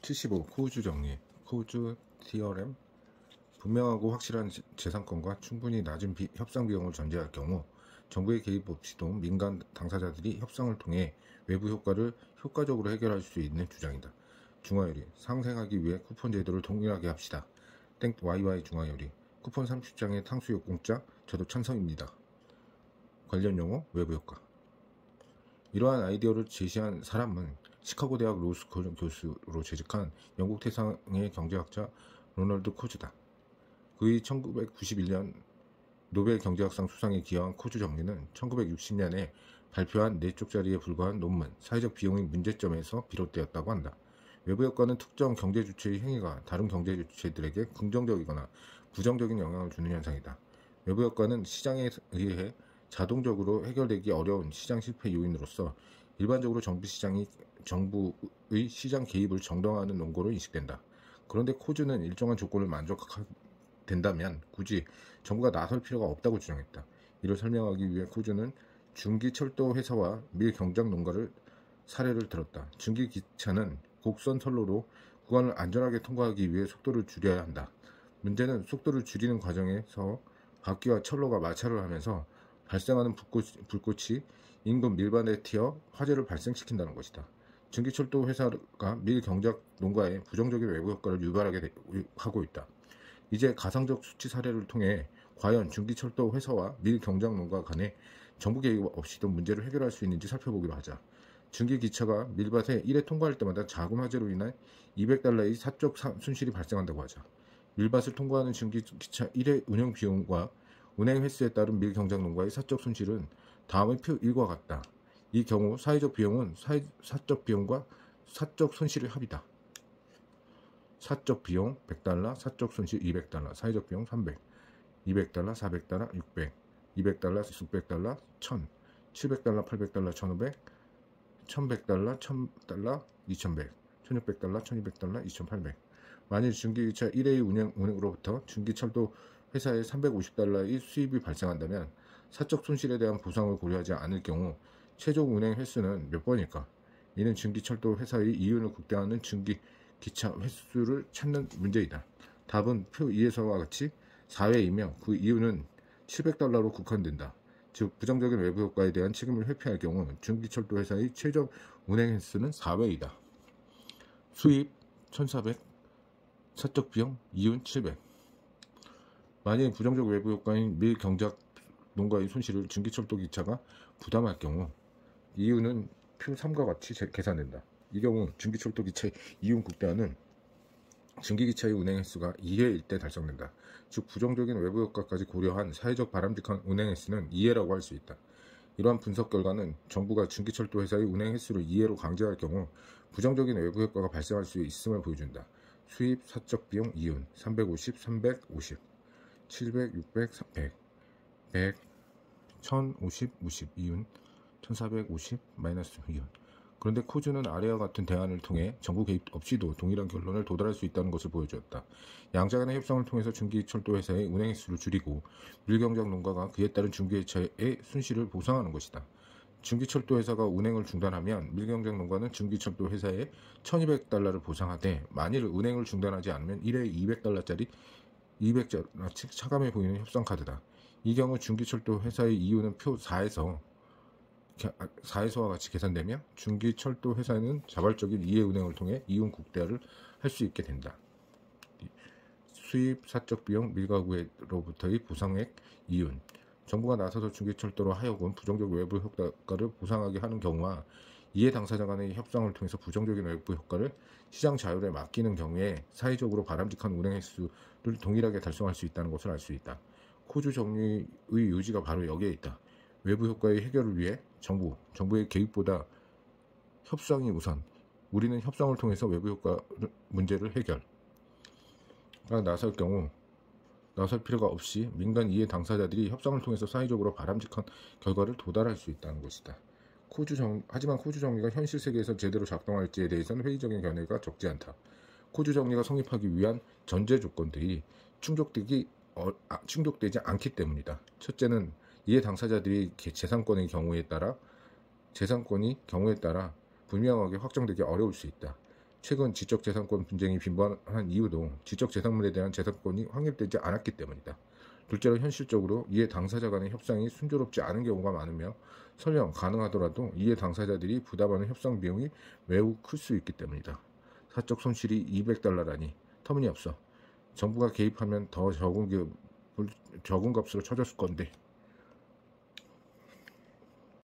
75. 코우주 정리. 코우주 티어렘. 분명하고 확실한 재산권과 충분히 낮은 협상 비용을 전제할 경우 정부의 개입 없이도 민간 당사자들이 협상을 통해 외부 효과를 효과적으로 해결할 수 있는 주장이다. 중화요리. 상생하기 위해 쿠폰 제도를 동일하게 합시다. 땡 YY 중화요리. 쿠폰 30장에 탕수육 공짜. 저도 찬성입니다. 관련 용어 외부 효과. 이러한 아이디어를 제시한 사람은 시카고 대학 로스쿨 교수로 재직한 영국 태상의 경제학자 로널드 코즈다. 그의 1991년 노벨 경제학상 수상에 기여한 코즈 정리는 1960년에 발표한 4쪽짜리에 불과한 논문 사회적 비용의 문제점에서 비롯되었다고 한다. 외부 효과는 특정 경제 주체의 행위가 다른 경제 주체들에게 긍정적이거나 부정적인 영향을 주는 현상이다. 외부 효과는 시장에 의해 자동적으로 해결되기 어려운 시장 실패 요인으로서 일반적으로 정부의 시장 개입을 정당화하는 논거로 인식된다. 그런데 코즈는 일정한 조건을 만족된다면 굳이 정부가 나설 필요가 없다고 주장했다. 이를 설명하기 위해 코즈는 중기철도 회사와 밀 경작 농가를 사례를 들었다. 중기기차는 곡선 선로로 구간을 안전하게 통과하기 위해 속도를 줄여야 한다. 문제는 속도를 줄이는 과정에서 바퀴와 철로가 마찰을 하면서 발생하는 불꽃이 인근 밀반에 튀어 화재를 발생시킨다는 것이다. 중기철도 회사가 밀 경작 농가에 부정적인 외부 효과를 유발하게 하고 있다. 이제 가상적 수치 사례를 통해 과연 중기철도 회사와 밀 경작 농가 간에 정부 개입 없이도 문제를 해결할 수 있는지 살펴보기로 하자. 중기기차가 밀밭에 1회 통과할 때마다 작은 화재로 인한 $200의 사적 손실이 발생한다고 하자. 밀밭을 통과하는 중기기차 1회 운영 비용과 운행 횟수에 따른 밀 경작 농가의 사적 손실은 다음의 표 1과 같다. 이 경우 사회적 비용은 사적 비용과 사적 손실의 합이다. 사적 비용 $100, 사적 손실 $200, 사회적 비용 $300, $200, $400, $600, $200, $600, $1000, $700, $800, $1500, $1100, $1000, $2100, $1600, $1200, $2800. 만일 중기기차 1회의 운행으로부터 중기철도 회사에 $350의 수입이 발생한다면 사적 손실에 대한 보상을 고려하지 않을 경우 최종 운행 횟수는 몇 번일까? 이는 중기철도 회사의 이윤을 극대화하는 중기기차 횟수를 찾는 문제이다. 답은 표 2에서와 같이 4회이며 그 이유는 $700로 국한된다. 즉 부정적인 외부 효과에 대한 책임을 회피할 경우 중기철도 회사의 최종 운행 횟수는 4회이다. 수입 1,400, 사적 비용 이윤 700. 만일 부정적 외부 효과인 밀 경작 농가의 손실을 중기철도 기차가 부담할 경우 이윤은 표 3과 같이 계산된다. 이 경우 중기철도 기차의 이윤 극대화는 중기기차의 운행 횟수가 2회일 때 달성된다. 즉 부정적인 외부 효과까지 고려한 사회적 바람직한 운행 횟수는 2회라고 할 수 있다. 이러한 분석 결과는 정부가 중기철도 회사의 운행 횟수를 2회로 강제할 경우 부정적인 외부 효과가 발생할 수 있음을 보여준다. 수입, 사적 비용, 이윤 350, 350, 700, 600, 100, 100, 1050, 50, 이윤 1450, 마이너스 이윤. 그런데 코즈는 아래와 같은 대안을 통해 정부 개입 없이도 동일한 결론을 도달할 수 있다는 것을 보여주었다. 양자 간의 협상을 통해서 중기철도 회사의 운행 횟수를 줄이고 밀경작 농가가 그에 따른 중기차의 손실을 보상하는 것이다. 중기철도 회사가 운행을 중단하면 밀경작 농가는 중기철도 회사에 $1200를 보상하되 만일 운행을 중단하지 않으면 1회에 $200짜리 200짜리씩 차감해 보이는 협상 카드다. 이 경우 중기철도 회사의 이윤은 표 4에서와 같이 계산되며 중기철도 회사는 자발적인 이해 운행을 통해 이윤 국대화를 할 수 있게 된다. 수입, 사적 비용, 밀가구로부터의 보상액, 이윤. 정부가 나서서 중기철도로 하여금 부정적 외부 효과를 보상하게 하는 경우와 이해 당사자 간의 협상을 통해서 부정적인 외부 효과를 시장 자율에 맡기는 경우에 사회적으로 바람직한 운행 횟수를 동일하게 달성할 수 있다는 것을 알 수 있다. 코즈 정리의 요지가 바로 여기에 있다. 외부 효과의 해결을 위해 정부의 개입보다 협상이 우선. 우리는 협상을 통해서 외부 효과 문제를 해결. 나설 필요가 없이 민간 이해 당사자들이 협상을 통해서 사회적으로 바람직한 결과를 도달할 수 있다는 것이다. 하지만 코즈 정리가 현실 세계에서 제대로 작동할지에 대해서는 회의적인 견해가 적지 않다. 코즈 정리가 성립하기 위한 전제 조건들이 충족되지 않기 때문이다. 첫째는 이해 당사자들이 재산권이 경우에 따라 분명하게 확정되기 어려울 수 있다. 최근 지적재산권 분쟁이 빈번한 이유도 지적재산물에 대한 재산권이 확립되지 않았기 때문이다. 둘째로 현실적으로 이해 당사자 간의 협상이 순조롭지 않은 경우가 많으며 설령 가능하더라도 이해 당사자들이 부담하는 협상 비용이 매우 클 수 있기 때문이다. 사적 손실이 $200라니 터무니없어. 정부가 개입하면 더 적은 값으로 쳐줬을 건데.